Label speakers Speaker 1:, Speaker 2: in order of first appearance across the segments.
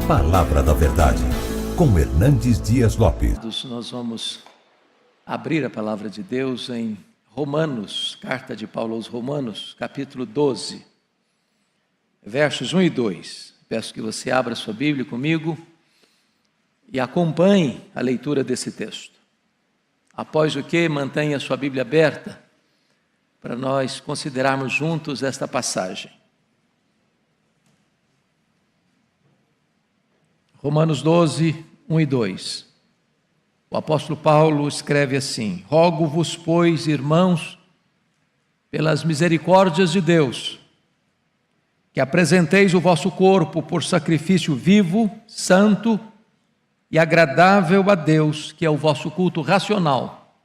Speaker 1: Palavra da Verdade, com Hernandes Dias Lopes.
Speaker 2: Nós vamos abrir a palavra de Deus em Romanos, carta de Paulo aos Romanos, capítulo 12, versos 1 e 2. Peço que você abra sua Bíblia comigo e acompanhe a leitura desse texto. Após o que, mantenha sua Bíblia aberta para nós considerarmos juntos esta passagem. Romanos 12, 1 e 2. O apóstolo Paulo escreve assim: Rogo-vos, pois, irmãos, pelas misericórdias de Deus, que apresenteis o vosso corpo por sacrifício vivo, santo e agradável a Deus, que é o vosso culto racional.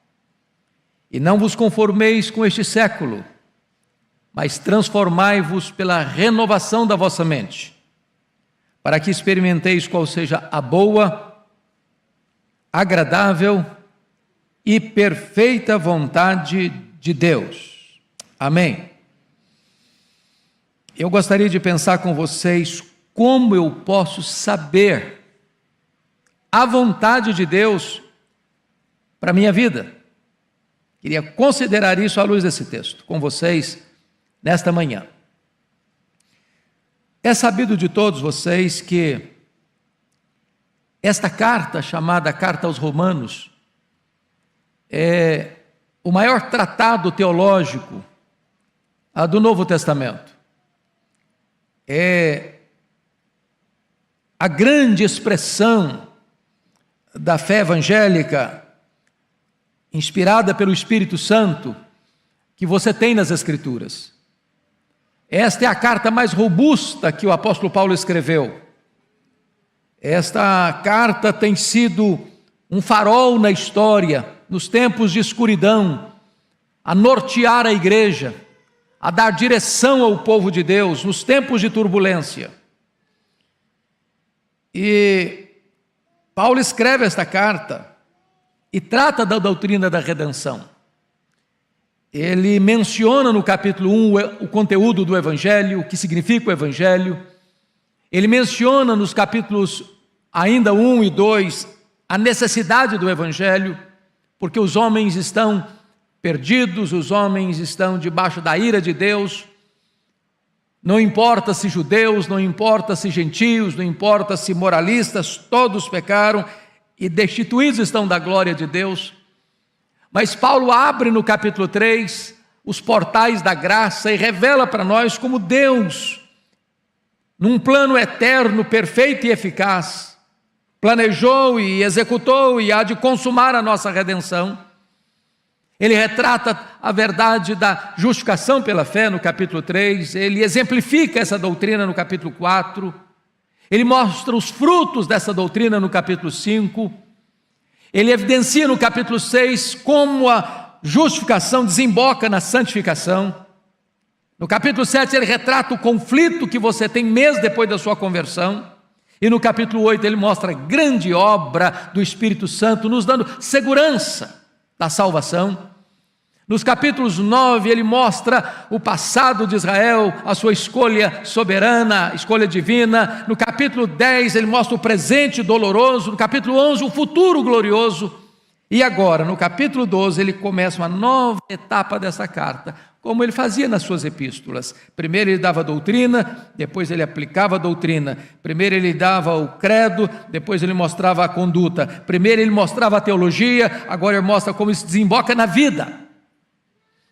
Speaker 2: E não vos conformeis com este século, mas transformai-vos pela renovação da vossa mente, para que experimenteis qual seja a boa, agradável e perfeita vontade de Deus. Amém. Eu gostaria de pensar com vocês como eu posso saber a vontade de Deus para a minha vida. Queria considerar isso à luz desse texto com vocês nesta manhã. É sabido de todos vocês que esta carta, chamada Carta aos Romanos, é o maior tratado teológico do Novo Testamento. É a grande expressão da fé evangélica, inspirada pelo Espírito Santo, que você tem nas Escrituras. Esta é a carta mais robusta que o apóstolo Paulo escreveu. Esta carta tem sido um farol na história, nos tempos de escuridão, a nortear a igreja, a dar direção ao povo de Deus, nos tempos de turbulência. E Paulo escreve esta carta e trata da doutrina da redenção. Ele menciona no capítulo 1 o conteúdo do Evangelho, o que significa o Evangelho. Ele menciona nos capítulos ainda 1 e 2 a necessidade do Evangelho, porque os homens estão perdidos, os homens estão debaixo da ira de Deus. Não importa se judeus, não importa se gentios, não importa se moralistas, todos pecaram e destituídos estão da glória de Deus. Mas Paulo abre no capítulo 3 os portais da graça e revela para nós como Deus, num plano eterno, perfeito e eficaz, planejou e executou e há de consumar a nossa redenção. Ele retrata a verdade da justificação pela fé no capítulo 3, ele exemplifica essa doutrina no capítulo 4, ele mostra os frutos dessa doutrina no capítulo 5, ele evidencia no capítulo 6 como a justificação desemboca na santificação. No capítulo 7 ele retrata o conflito que você tem mês depois da sua conversão. E no capítulo 8 ele mostra a grande obra do Espírito Santo, nos dando segurança da salvação. Nos capítulos 9 ele mostra o passado de Israel, a sua escolha soberana, escolha divina. No capítulo 10 ele mostra o presente doloroso. No capítulo 11 o futuro glorioso. E agora, no capítulo 12, ele começa uma nova etapa dessa carta, como ele fazia nas suas epístolas. Primeiro ele dava a doutrina, depois ele aplicava a doutrina. Primeiro ele dava o credo, depois ele mostrava a conduta. Primeiro ele mostrava a teologia, agora ele mostra como isso desemboca na vida.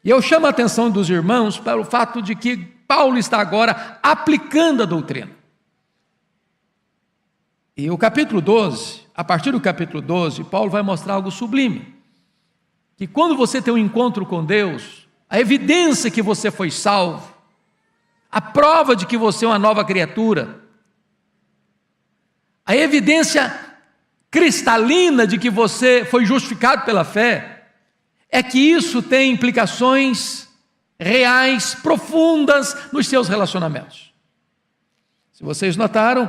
Speaker 2: E eu chamo a atenção dos irmãos para o fato de que Paulo está agora aplicando a doutrina. E o capítulo 12, a partir do capítulo 12, Paulo vai mostrar algo sublime. Que quando você tem um encontro com Deus, a evidência que você foi salvo, a prova de que você é uma nova criatura, a evidência cristalina de que você foi justificado pela fé, é que isso tem implicações reais, profundas nos seus relacionamentos. Se vocês notaram,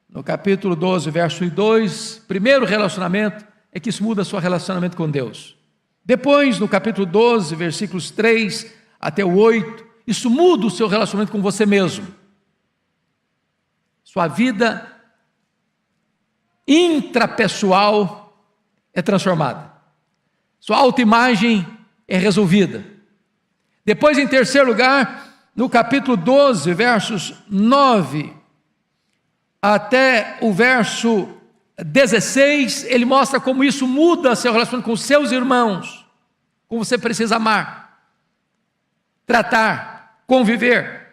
Speaker 2: no capítulo 12, verso 2, primeiro relacionamento é que isso muda o seu relacionamento com Deus. Depois, no capítulo 12, versículos 3 até o 8, isso muda o seu relacionamento com você mesmo. Sua vida intrapessoal é transformada. Sua autoimagem é resolvida. Depois, em terceiro lugar, no capítulo 12, versos 9 até o verso 16, ele mostra como isso muda seu relacionamento com os seus irmãos, como você precisa amar, tratar, conviver.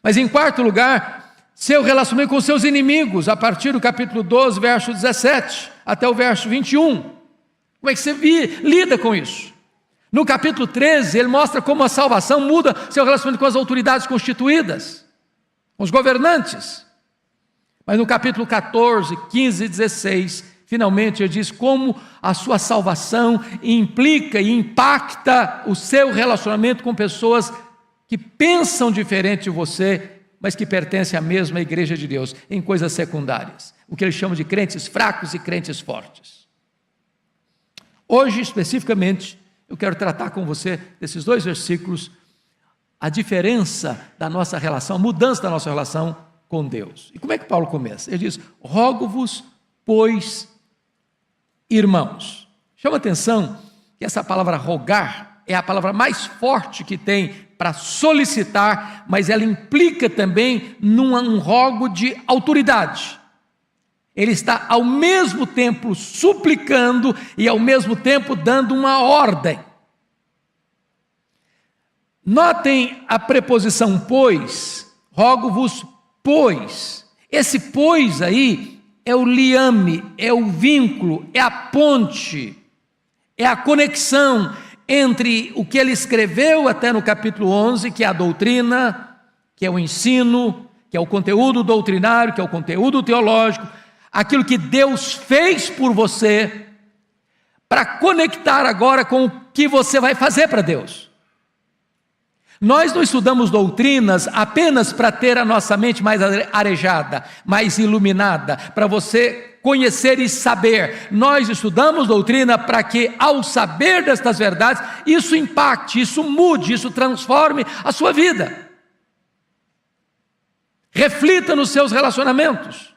Speaker 2: Mas em quarto lugar, seu relacionamento com os seus inimigos, a partir do capítulo 12, verso 17 até o verso 21. Como é que você lida com isso? No capítulo 13, ele mostra como a salvação muda seu relacionamento com as autoridades constituídas, com os governantes. Mas no capítulo 14, 15 e 16, finalmente ele diz como a sua salvação implica e impacta o seu relacionamento com pessoas que pensam diferente de você, mas que pertencem à mesma igreja de Deus, em coisas secundárias. O que ele chama de crentes fracos e crentes fortes. Hoje, especificamente, eu quero tratar com você, desses dois versículos, a diferença da nossa relação, a mudança da nossa relação com Deus. E como é que Paulo começa? Ele diz: rogo-vos, pois, irmãos. Chama atenção que essa palavra rogar é a palavra mais forte que tem para solicitar, mas ela implica também um rogo de autoridade. Ele está ao mesmo tempo suplicando e ao mesmo tempo dando uma ordem. Notem a preposição pois, rogo-vos pois. Esse pois aí é o liame, é o vínculo, é a ponte, é a conexão entre o que ele escreveu até no capítulo 11, que é a doutrina, que é o ensino, que é o conteúdo doutrinário, que é o conteúdo teológico, aquilo que Deus fez por você, para conectar agora com o que você vai fazer para Deus. Nós não estudamos doutrinas apenas para ter a nossa mente mais arejada, mais iluminada, para você conhecer e saber. Nós estudamos doutrina para que, ao saber destas verdades, isso impacte, isso mude, isso transforme a sua vida. Reflita nos seus relacionamentos.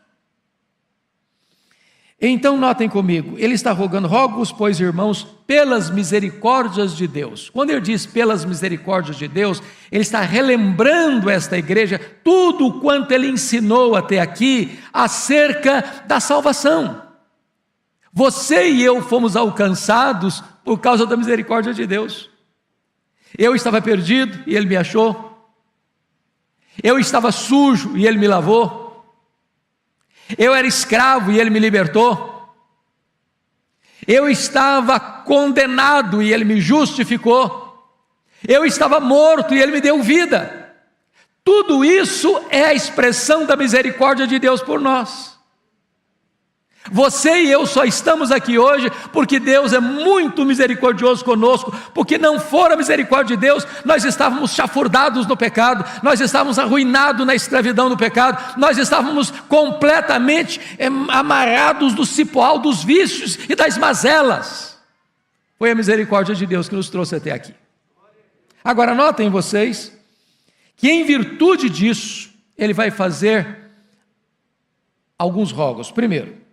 Speaker 2: Então notem comigo, ele está rogando: rogo-vos, pois, irmãos, pelas misericórdias de Deus. Quando ele diz pelas misericórdias de Deus, ele está relembrando esta igreja tudo o quanto ele ensinou até aqui acerca da salvação. Você e eu fomos alcançados por causa da misericórdia de Deus. Eu estava perdido e ele me achou. Eu estava sujo e ele me lavou. Eu era escravo e ele me libertou. Eu estava condenado e ele me justificou. Eu estava morto e ele me deu vida. Tudo isso é a expressão da misericórdia de Deus por nós. Você e eu só estamos aqui hoje porque Deus é muito misericordioso conosco, porque não for a misericórdia de Deus, nós estávamos chafurdados no pecado, nós estávamos arruinados na escravidão do pecado, nós estávamos completamente amarrados do cipoal dos vícios e das mazelas. Foi a misericórdia de Deus que nos trouxe até aqui. Agora notem vocês que em virtude disso, ele vai fazer alguns rogos. Primeiro,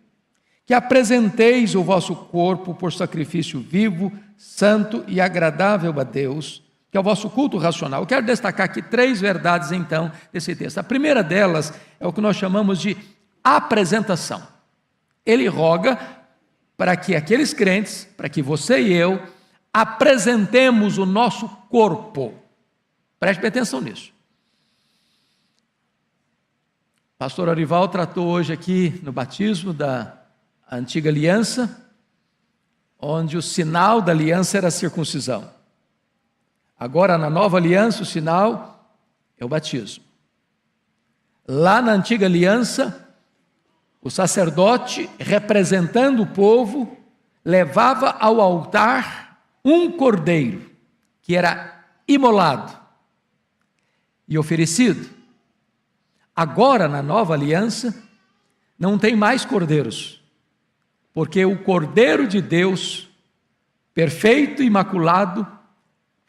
Speaker 2: que apresenteis o vosso corpo por sacrifício vivo, santo e agradável a Deus, que é o vosso culto racional. Eu quero destacar aqui 3 verdades, então, desse texto. A primeira delas é o que nós chamamos de apresentação. Ele roga para que aqueles crentes, para que você e eu, apresentemos o nosso corpo. Preste atenção nisso. O pastor Arival tratou hoje aqui no batismo da antiga aliança, onde o sinal da aliança era a circuncisão. Agora, na nova aliança, o sinal é o batismo. Lá na antiga aliança, o sacerdote, representando o povo, levava ao altar um cordeiro, que era imolado e oferecido. Agora, na nova aliança, não tem mais cordeiros, porque o Cordeiro de Deus, perfeito e imaculado,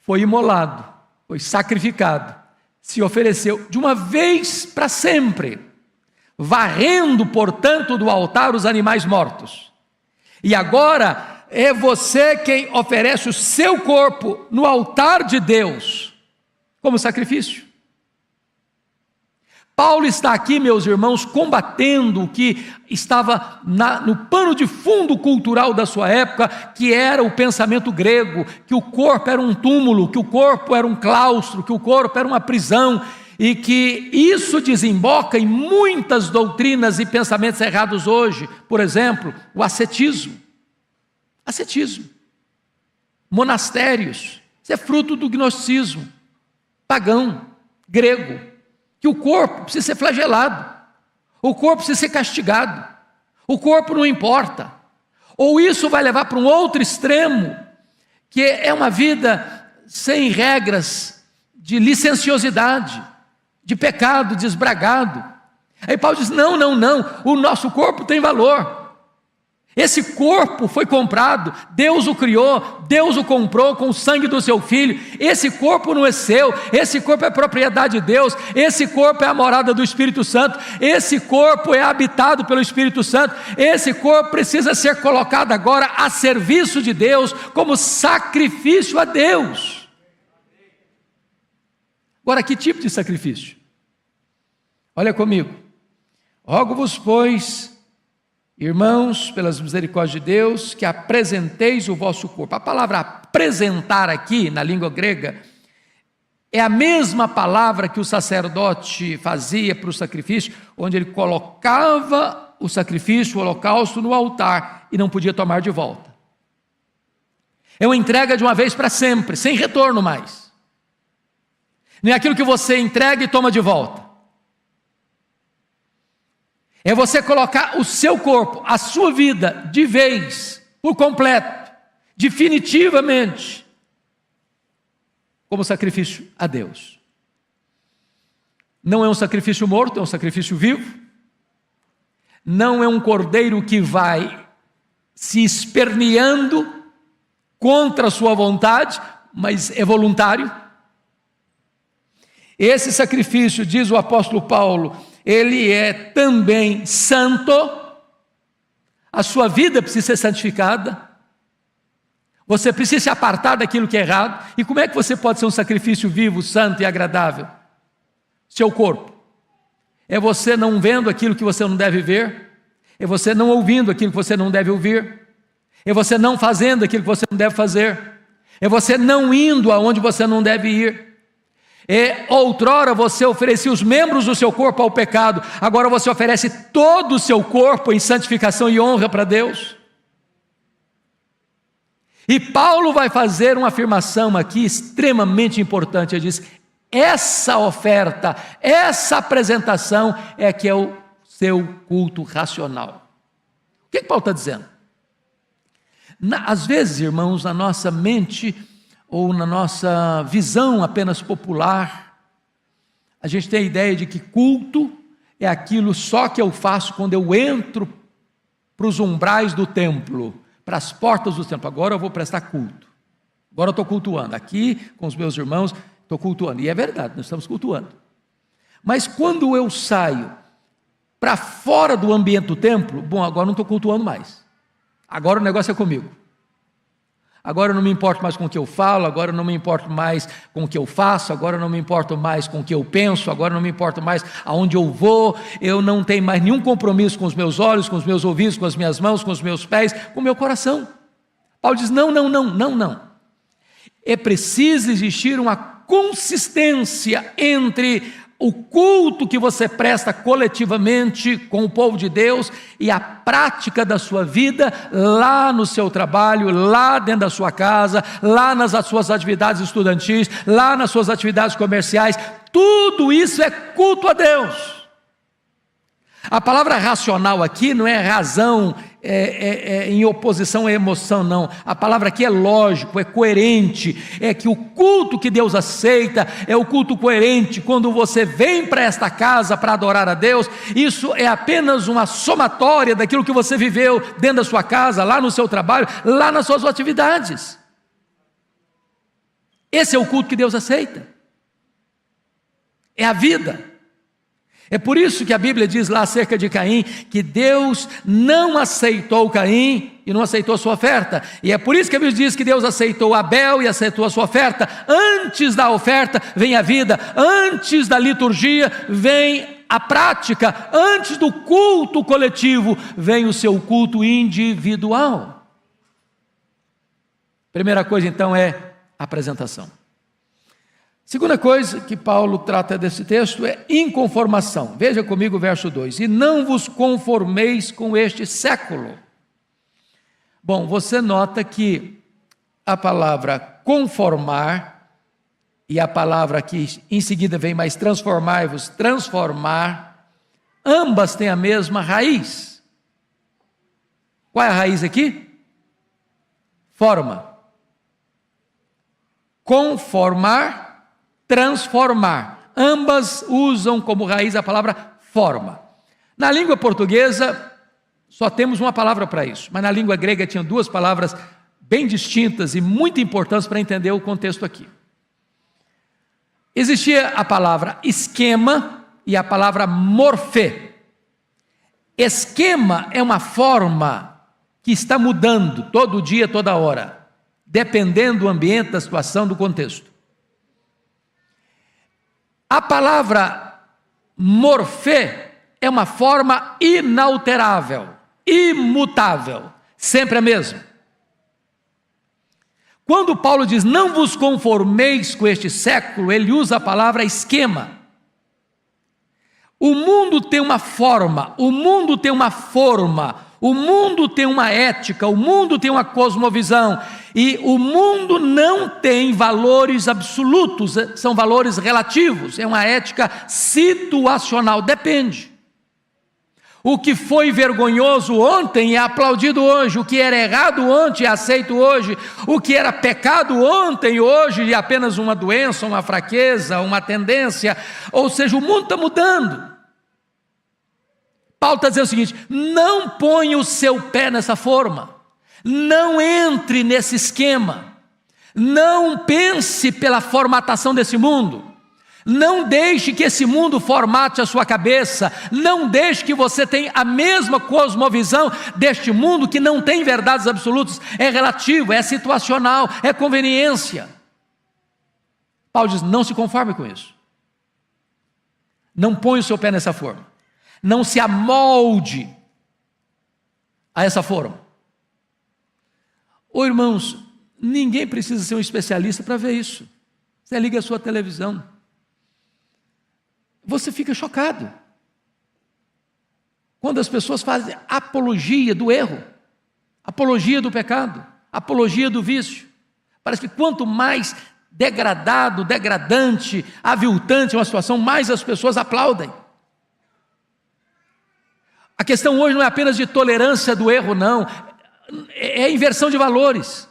Speaker 2: foi imolado, foi sacrificado, se ofereceu de uma vez para sempre. varrendo, portanto, do altar os animais mortos. E agora é você quem oferece o seu corpo no altar de Deus como sacrifício. Paulo está aqui, meus irmãos, combatendo o que estava no pano de fundo cultural da sua época, que era o pensamento grego, que o corpo era um túmulo, que o corpo era um claustro, que o corpo era uma prisão, e que isso desemboca em muitas doutrinas e pensamentos errados hoje. Por exemplo, o ascetismo, monastérios, isso é fruto do gnosticismo pagão, grego, que o corpo precisa ser flagelado, o corpo precisa ser castigado, o corpo não importa. Ou isso vai levar para um outro extremo, que é uma vida sem regras, de licenciosidade, de pecado desbragado. Aí Paulo diz, não, o nosso corpo tem valor. Esse corpo foi comprado, Deus o criou, Deus o comprou com o sangue do seu Filho. Esse corpo não é seu, esse corpo é propriedade de Deus, esse corpo é a morada do Espírito Santo, esse corpo é habitado pelo Espírito Santo, esse corpo precisa ser colocado agora a serviço de Deus, como sacrifício a Deus. Agora, que tipo de sacrifício? Olha comigo. Rogo-vos, pois, irmãos, pelas misericórdias de Deus, que apresenteis o vosso corpo. A palavra apresentar aqui, na língua grega, é a mesma palavra que o sacerdote fazia para o sacrifício, onde ele colocava o sacrifício, o holocausto no altar e não podia tomar de volta. É uma entrega de uma vez para sempre, sem retorno mais. Não é aquilo que você entrega e toma de volta. É você colocar o seu corpo, a sua vida, de vez, por completo, definitivamente, como sacrifício a Deus. Não é um sacrifício morto, é um sacrifício vivo. Não é um cordeiro que vai se esperneando contra a sua vontade, mas é voluntário. Esse sacrifício, diz o apóstolo Paulo, ele é também santo, a sua vida precisa ser santificada, você precisa se apartar daquilo que é errado. E como é que você pode ser um sacrifício vivo, santo e agradável? Seu corpo. É você não vendo aquilo que você não deve ver, é você não ouvindo aquilo que você não deve ouvir, é você não fazendo aquilo que você não deve fazer, é você não indo aonde você não deve ir. Outrora você oferecia os membros do seu corpo ao pecado, agora você oferece todo o seu corpo em santificação e honra para Deus. E Paulo vai fazer uma afirmação aqui extremamente importante. Ele diz, essa oferta, essa apresentação é que é o seu culto racional. O que Paulo está dizendo? Às vezes, irmãos, na nossa mente ou na nossa visão apenas popular, a gente tem a ideia de que culto é aquilo só que eu faço quando eu entro para os umbrais do templo, para as portas do templo. Agora eu vou prestar culto, agora eu estou cultuando, aqui com os meus irmãos, estou cultuando, e é verdade, nós estamos cultuando. Mas quando eu saio para fora do ambiente do templo, bom, agora não estou cultuando mais, agora o negócio é comigo. Agora eu não me importo mais com o que eu falo, agora eu não me importo mais com o que eu faço, agora eu não me importo mais com o que eu penso, agora eu não me importo mais aonde eu vou, eu não tenho mais nenhum compromisso com os meus olhos, com os meus ouvidos, com as minhas mãos, com os meus pés, com o meu coração. Paulo diz, não. É preciso existir uma consistência entre o culto que você presta coletivamente com o povo de Deus e a prática da sua vida lá no seu trabalho, lá dentro da sua casa, lá nas suas atividades estudantis, lá nas suas atividades comerciais. Tudo isso é culto a Deus. A palavra racional aqui não é razão em oposição à emoção, não. A palavra aqui é lógico, é coerente. É que o culto que Deus aceita é o culto coerente. Quando você vem para esta casa para adorar a Deus, isso é apenas uma somatória daquilo que você viveu dentro da sua casa, lá no seu trabalho, lá nas suas atividades. Esse é o culto que Deus aceita. É a vida. É por isso que a Bíblia diz lá acerca de Caim, que Deus não aceitou Caim e não aceitou sua oferta. E é por isso que a Bíblia diz que Deus aceitou Abel e aceitou a sua oferta. Antes da oferta vem a vida, antes da liturgia vem a prática, antes do culto coletivo vem o seu culto individual. Primeira coisa então é a apresentação. Segunda coisa que Paulo trata desse texto é inconformação. Veja comigo o verso 2: e não vos conformeis com este século. Bom, você nota que a palavra conformar e a palavra que em seguida vem mais transformai-vos, transformar, ambas têm a mesma raiz. Qual é a raiz aqui? Forma. Conformar, transformar. Ambas usam como raiz a palavra forma. Na língua portuguesa, só temos uma palavra para isso, mas na língua grega tinha duas palavras bem distintas e muito importantes para entender o contexto aqui. Existia a palavra esquema e a palavra morfê. Esquema é uma forma que está mudando todo dia, toda hora, dependendo do ambiente, da situação, do contexto. A palavra morfê é uma forma inalterável, imutável, sempre a mesma. Quando Paulo diz, não vos conformeis com este século, ele usa a palavra esquema. O mundo tem uma forma, o mundo tem uma forma, o mundo tem uma ética, o mundo tem uma cosmovisão, e o mundo não tem valores absolutos, são valores relativos, é uma ética situacional, depende. O que foi vergonhoso ontem é aplaudido hoje, o que era errado ontem é aceito hoje, o que era pecado ontem, hoje é apenas uma doença, uma fraqueza, uma tendência, ou seja, o mundo está mudando. Paulo está dizendo o seguinte: não ponha o seu pé nessa forma, não entre nesse esquema, não pense pela formatação desse mundo, não deixe que esse mundo formate a sua cabeça, não deixe que você tenha a mesma cosmovisão deste mundo que não tem verdades absolutas, é relativo, é situacional, é conveniência. Paulo diz, não se conforme com isso, não ponha o seu pé nessa forma, não se amolde a essa forma. Ô irmãos, ninguém precisa ser um especialista para ver isso. Você liga a sua televisão, você fica chocado quando as pessoas fazem apologia do erro, apologia do pecado, apologia do vício. Parece que quanto mais degradado, degradante, aviltante uma situação, mais as pessoas aplaudem. A questão hoje não é apenas de tolerância do erro, não, é inversão de valores.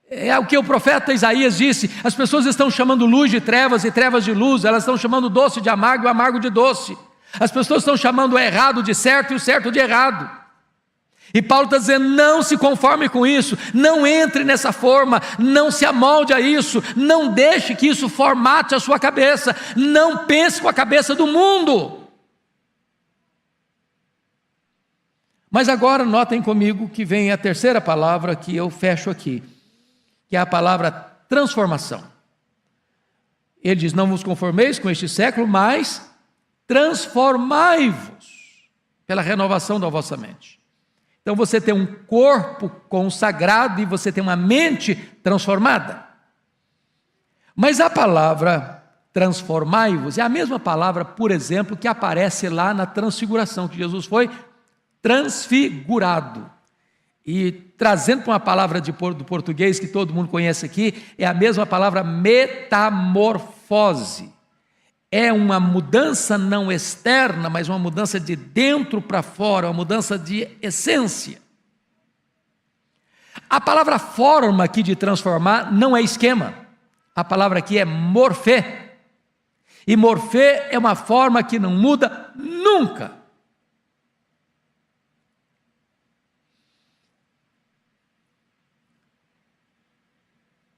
Speaker 2: É o que o profeta Isaías disse, as pessoas estão chamando luz de trevas e trevas de luz, elas estão chamando doce de amargo e amargo de doce, as pessoas estão chamando o errado de certo e o certo de errado. E Paulo está dizendo, não se conforme com isso, não entre nessa forma, não se amolde a isso, não deixe que isso formate a sua cabeça, não pense com a cabeça do mundo. Mas agora notem comigo que vem a terceira palavra que eu fecho aqui, que é a palavra transformação. Ele diz, não vos conformeis com este século, mas transformai-vos pela renovação da vossa mente. Então você tem um corpo consagrado e você tem uma mente transformada. Mas a palavra transformai-vos é a mesma palavra, por exemplo, que aparece lá na transfiguração, que Jesus foi transfigurado. E trazendo para uma palavra do português que todo mundo conhece aqui, é a mesma palavra metamorfose. É uma mudança não externa, mas uma mudança de dentro para fora, uma mudança de essência. A palavra forma aqui de transformar não é esquema, a palavra aqui é morfê. E morfê é uma forma que não muda nunca.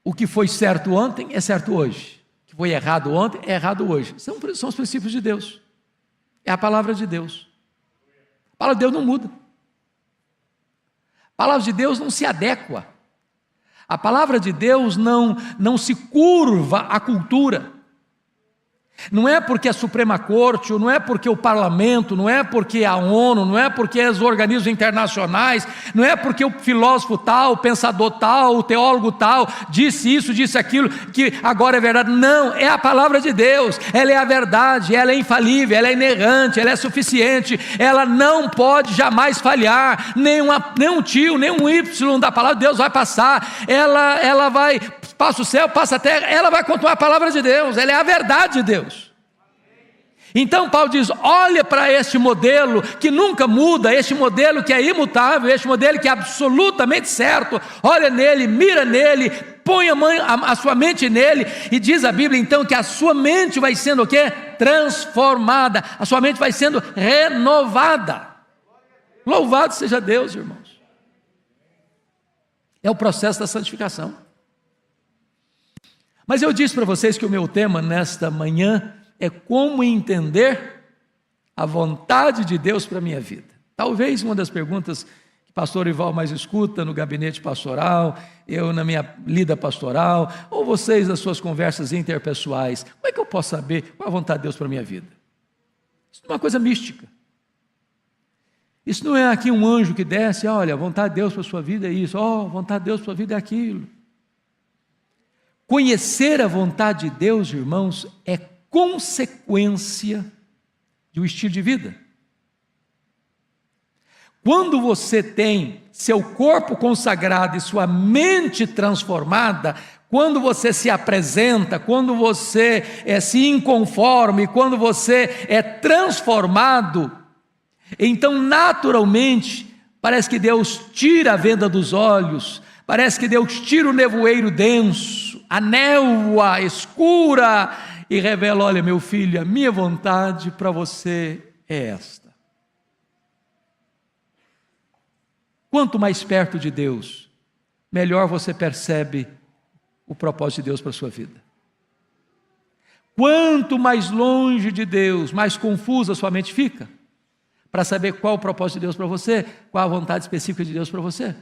Speaker 2: O que foi certo ontem é certo hoje. O que foi errado ontem é errado hoje. São os princípios de Deus. É a palavra de Deus. A palavra de Deus não muda. A palavra de Deus não se adequa. A palavra de Deus não se curva à cultura. Não é porque a Suprema Corte, ou não é porque o Parlamento, não é porque a ONU, não é porque os organismos internacionais, não é porque o filósofo tal, o pensador tal, o teólogo tal, disse isso, disse aquilo, que agora é verdade. Não, é a palavra de Deus, ela é a verdade, ela é infalível, ela é inerrante, ela é suficiente, ela não pode jamais falhar, nenhum tio, nenhum Y da palavra de Deus vai passar, ela vai... Passa o céu, passa a terra, ela vai continuar a palavra de Deus, ela é a verdade de Deus. Então Paulo diz, olha para este modelo que nunca muda, este modelo que é imutável, este modelo que é absolutamente certo, olha nele, mira nele, põe a sua mente nele, e diz a Bíblia então que a sua mente vai sendo o quê? Transformada, a sua mente vai sendo renovada. Louvado seja Deus, irmãos. É o processo da santificação. Mas eu disse para vocês que o meu tema nesta manhã é como entender a vontade de Deus para a minha vida. Talvez uma das perguntas que o pastor Ival mais escuta no gabinete pastoral, eu na minha lida pastoral, ou vocês nas suas conversas interpessoais, como é que eu posso saber qual é a vontade de Deus para a minha vida? Isso não é uma coisa mística. Isso não é aqui um anjo que desce, olha, a vontade de Deus para a sua vida é isso, a vontade de Deus para a sua vida é aquilo. Conhecer a vontade de Deus, irmãos, é consequência de um estilo de vida. Quando você tem seu corpo consagrado e sua mente transformada, quando você se apresenta, quando você se inconforme, quando você é transformado, então naturalmente parece que Deus tira a venda dos olhos, parece que Deus tira o nevoeiro denso, a névoa escura, e revela, olha meu filho, a minha vontade para você é esta. Quanto mais perto de Deus, melhor você percebe o propósito de Deus para a sua vida. Quanto mais longe de Deus, mais confusa a sua mente fica, para saber qual o propósito de Deus para você, qual a vontade específica de Deus para você.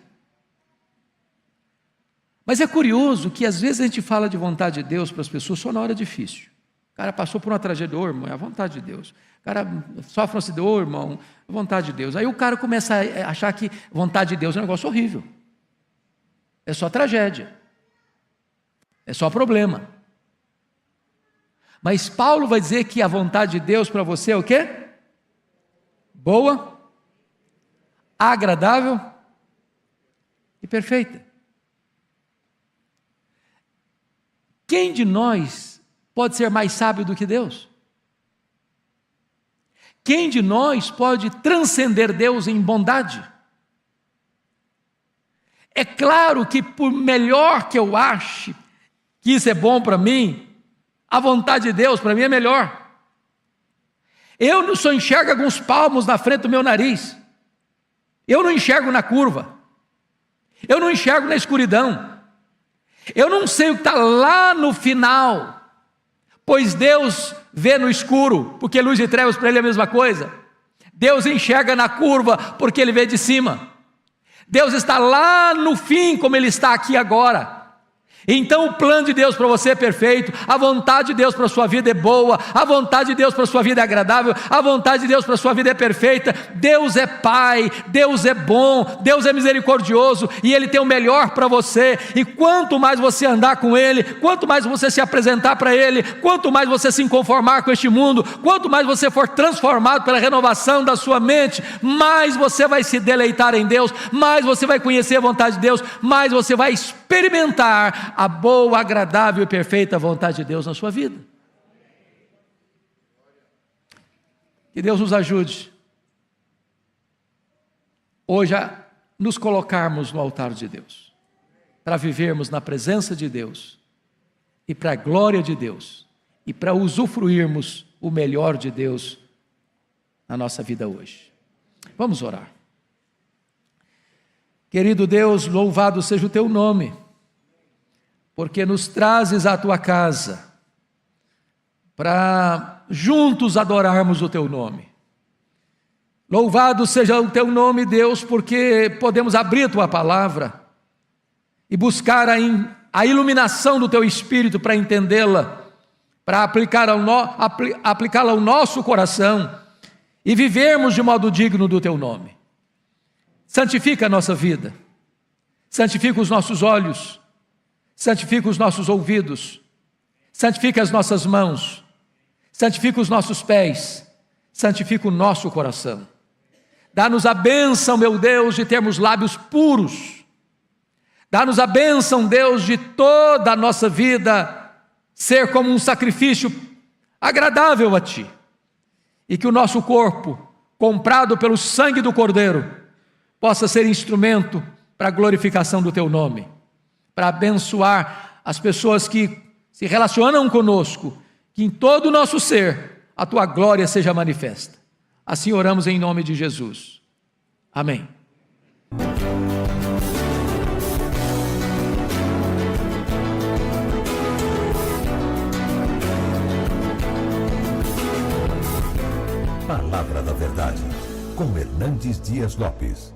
Speaker 2: Mas é curioso que às vezes a gente fala de vontade de Deus para as pessoas só na hora difícil. O cara passou por uma tragédia, irmão, é a vontade de Deus. O cara sofre um acidente, irmão, é a vontade de Deus. Aí o cara começa a achar que vontade de Deus é um negócio horrível. É só tragédia. É só problema. Mas Paulo vai dizer que a vontade de Deus para você é o quê? Boa, agradável e perfeita. Quem de nós pode ser mais sábio do que Deus? Quem de nós pode transcender Deus em bondade? É claro que por melhor que eu ache que isso é bom para mim, a vontade de Deus para mim é melhor. Eu só enxergo alguns palmos na frente do meu nariz. Eu não enxergo na curva. Eu não enxergo na escuridão. Eu não sei o que está lá no final, pois Deus vê no escuro, porque luz e trevas para Ele é a mesma coisa. Deus enxerga na curva, porque Ele vê de cima. Deus está lá no fim, como Ele está aqui agora. Então o plano de Deus para você é perfeito, a vontade de Deus para a sua vida é boa, a vontade de Deus para a sua vida é agradável, a vontade de Deus para a sua vida é perfeita. Deus é Pai, Deus é bom, Deus é misericordioso, e Ele tem o melhor para você, e quanto mais você andar com Ele, quanto mais você se apresentar para Ele, quanto mais você se conformar com este mundo, quanto mais você for transformado pela renovação da sua mente, mais você vai se deleitar em Deus, mais você vai conhecer a vontade de Deus, mais você vai experimentar a boa, agradável e perfeita vontade de Deus na sua vida. Que Deus nos ajude hoje a nos colocarmos no altar de Deus, para vivermos na presença de Deus e para a glória de Deus e para usufruirmos o melhor de Deus na nossa vida hoje. Vamos orar. Querido Deus, louvado seja o teu nome, porque nos trazes à tua casa, para juntos adorarmos o teu nome. Louvado seja o teu nome, Deus, porque podemos abrir a tua palavra e buscar a iluminação do teu Espírito para entendê-la, para aplicá-la ao nosso coração e vivermos de modo digno do teu nome. Santifica a nossa vida, santifica os nossos olhos, santifica os nossos ouvidos, santifica as nossas mãos, santifica os nossos pés, santifica o nosso coração. Dá-nos a bênção, meu Deus, de termos lábios puros. Dá-nos a bênção, Deus, de toda a nossa vida ser como um sacrifício agradável a Ti. E que o nosso corpo, comprado pelo sangue do Cordeiro, possa ser instrumento para a glorificação do Teu nome, para abençoar as pessoas que se relacionam conosco, que em todo o nosso ser a Tua glória seja manifesta. Assim oramos em nome de Jesus. Amém.
Speaker 1: Palavra da Verdade, com Hernandes Dias Lopes.